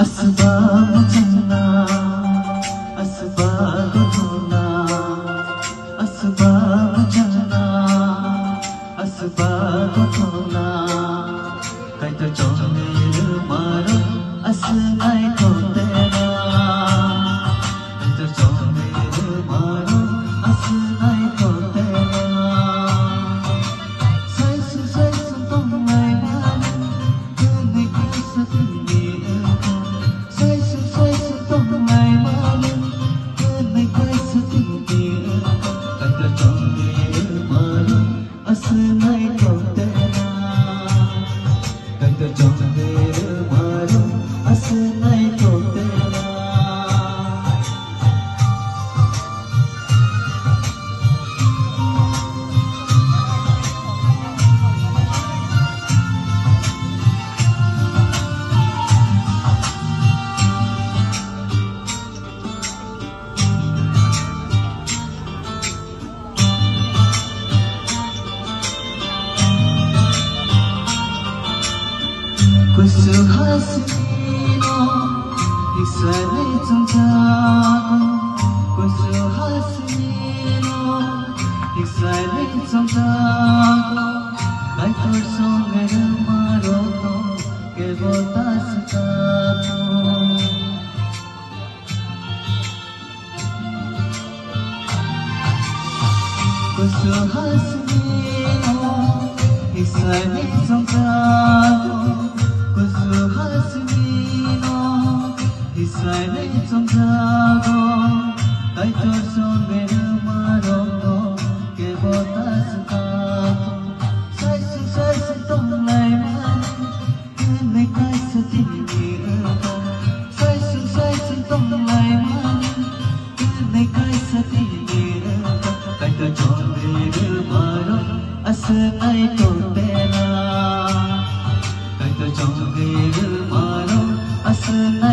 asbab chana asbab dhona asbab chana asbab dhona kaita choner maro asnai totena kaita choner maro asnai totena sai su tongai mani kene kusatini sai su tongai mani kene kusatini kaita choner maro asnai totena kaita choner maro asnai totena Kusu hasino isane chongjago Kusu hasino isane chongjago Kaitor songer maro to ke botas kato Kusu hasino isane chongjago Kusu hasino isane chongjago Kaitor songer maro to ke botas kato Sai su tonglai mani kene kaisatini Sai su tonglai mani kene kaisatini Kaita choner maro asnai totena Kaita choner maro asnai